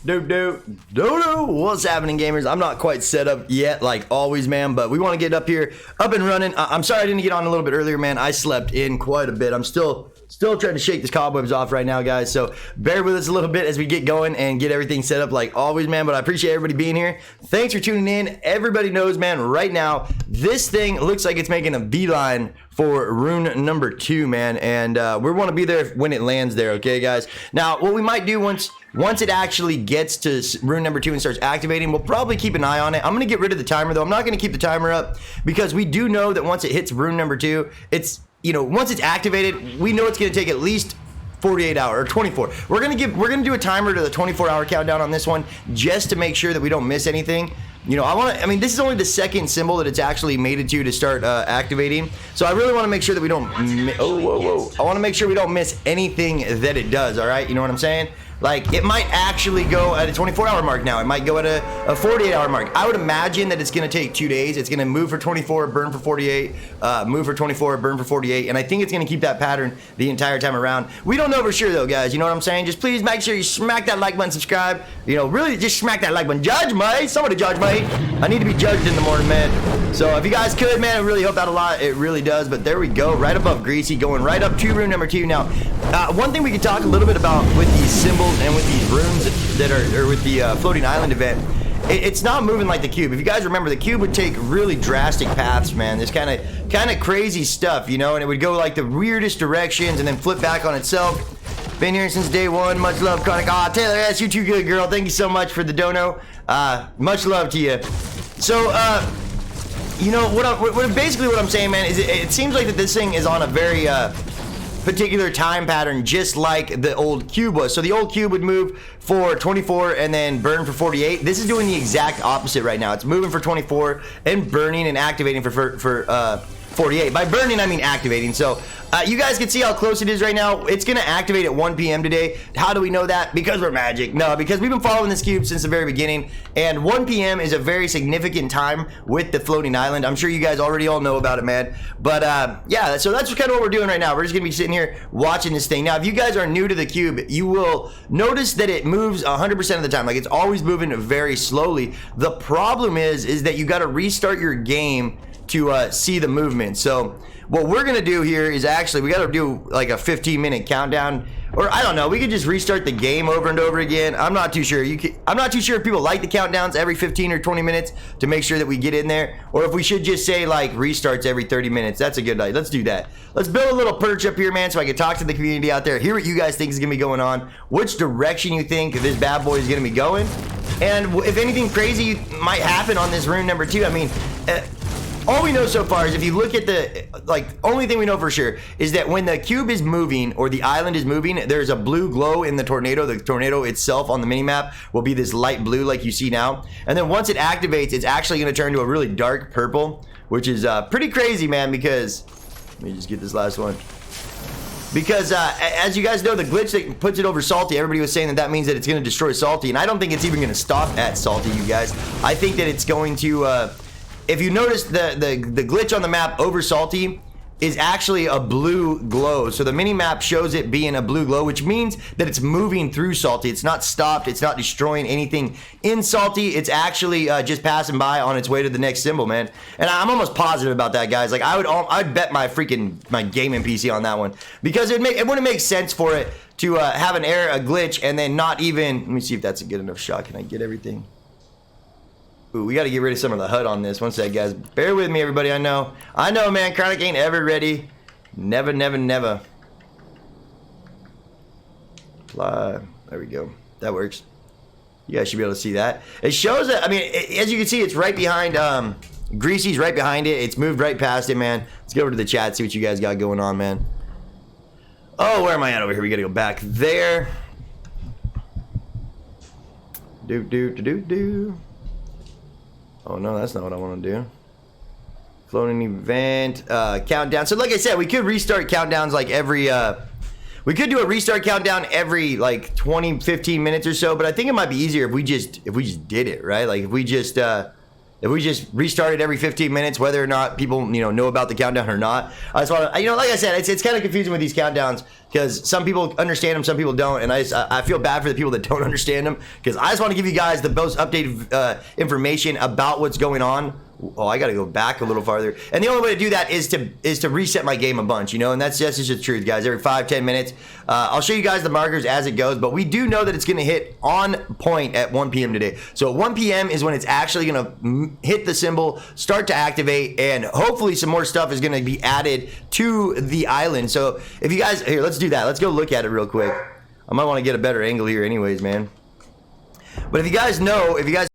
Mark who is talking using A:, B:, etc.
A: What's happening, gamers? I'm not quite set up yet, like always, man, but we want to get up here, up and running. I'm sorry I didn't get on a little bit earlier, man. I slept in quite a bit. I'm still trying to shake this cobwebs off right now, guys, so bear with us a little bit as we get going and get everything set up like always, man. But I appreciate everybody being here. Thanks for tuning in. Everybody knows, man, right now this thing looks like it's making a beeline for rune number 2, man, and we want to be there when it lands there, okay, guys? Now, what we might do once it actually gets to rune number 2 and starts activating, we'll probably keep an eye on it. I'm going to get rid of the timer, though. I'm not going to keep the timer up because we do know that once it hits rune number 2, it's, you know, once it's activated, we know it's going to take at least 48 hours or 24. We're going to do a timer to the 24-hour countdown on this one just to make sure that we don't miss anything. You know, I mean, this is only the second symbol that it's actually made it to start activating. So I really want to make sure that we don't, I want to make sure we don't miss anything that it does, all right? You know what I'm saying? Like, it might actually go at a 24-hour mark now. It might go at a 48-hour mark. I would imagine that it's going to take 2 days. It's going to move for 24, burn for 48, move for 24, burn for 48. And I think it's going to keep that pattern the entire time around. We don't know for sure, though, guys. You know what I'm saying? Just please make sure you smack that like button, subscribe. You know, really just smack that like button. Judge me. Somebody judge me. I need to be judged in the morning, man. So if you guys could, man, it really help out a lot. It really does. But there we go. Right above Greasy, going right up to rune number 2. Now, one thing we could talk a little bit about with these symbols and with these runes that are with the floating island event, it's not moving like the cube. If you guys remember, the cube would take really drastic paths, man. This kind of crazy stuff, you know, and it would go like the weirdest directions and then flip back on itself. Been here since day one. Much love, Chronic. Ah, Taylor S, you're too good, girl. Thank you so much for the dono. Much love to you. So, you know basically what I'm saying, man, is it seems like that this thing is on a very particular time pattern, just like the old cube was. So the old cube would move for 24 and then burn for 48. This is doing the exact opposite right now. It's moving for 24 and burning and activating for 48. By burning, I mean activating. So you guys can see how close it is right now. It's going to activate at 1 p.m. today. How do we know that? Because we're magic. No, because we've been following this cube since the very beginning. And 1 p.m. is a very significant time with the floating island. I'm sure you guys already all know about it, man. But yeah, so that's kind of what we're doing right now. We're just going to be sitting here watching this thing. Now, if you guys are new to the cube, you will notice that it moves 100% of the time. Like, it's always moving very slowly. The problem is that you got to restart your game to see the movement. So what we're gonna do here is actually we gotta do like a 15-minute countdown, or I don't know, we could just restart the game over and over again. I'm not too sure. I'm not too sure if people like the countdowns every 15 or 20 minutes to make sure that we get in there, or if we should just say like restarts every 30 minutes. That's a good idea. Let's do that. Let's build a little perch up here, man, so I can talk to the community out there, hear what you guys think is gonna be going on, which direction you think this bad boy is gonna be going, and if anything crazy might happen on this rune number 2. I mean, all we know so far is if you look at the, only thing we know for sure is that when the cube is moving or the island is moving, there's a blue glow in the tornado. The tornado itself on the minimap will be this light blue like you see now. And then once it activates, it's actually going to turn to a really dark purple, which is pretty crazy, man, because, let me just get this last one. Because as you guys know, the glitch that puts it over Salty, everybody was saying that means that it's going to destroy Salty. And I don't think it's even going to stop at Salty, you guys. I think that it's going to... if you notice, the glitch on the map over Salty is actually a blue glow. So the mini map shows it being a blue glow, which means that it's moving through Salty. It's not stopped. It's not destroying anything in Salty. It's actually just passing by on its way to the next symbol, man. And I'm almost positive about that, guys. Like, I'd bet my gaming PC on that one, because it wouldn't make sense for it to have an error, a glitch, and then not even. Let me see if that's a good enough shot. Can I get everything? Ooh, we got to get rid of some of the HUD on this. One sec, guys. Bear with me, everybody. I know, man. Chronic ain't ever ready. Never, never, never. Fly. There we go. That works. You guys should be able to see that. It shows that, I mean, as you can see, it's right behind, Greasy's right behind it. It's moved right past it, man. Let's go over to the chat, see what you guys got going on, man. Oh, where am I at over here? We got to go back there. Do. Oh, no, that's not what I want to do. Floating event, countdown. So like I said, we could restart countdowns like every, we could do a restart countdown every like 20, 15 minutes or so, but I think it might be easier if we just did it, right? Like if we just, if we just restarted every 15 minutes, whether or not people, know about the countdown or not. I just want to, like I said, it's kind of confusing with these countdowns because some people understand them, some people don't, and I feel bad for the people that don't understand them because I just want to give you guys the most updated information about what's going on. Oh, I got to go back a little farther. And the only way to do that is to reset my game a bunch, and that's just the truth, guys. Every 5-10 minutes. I'll show you guys the markers as it goes, but we do know that it's going to hit on point at 1 p.m. today. So at 1 p.m. is when it's actually going to hit the symbol, start to activate, and hopefully some more stuff is going to be added to the island. So if you guys, here, let's do that. Let's go look at it real quick. I might want to get a better angle here anyways, man. But if you guys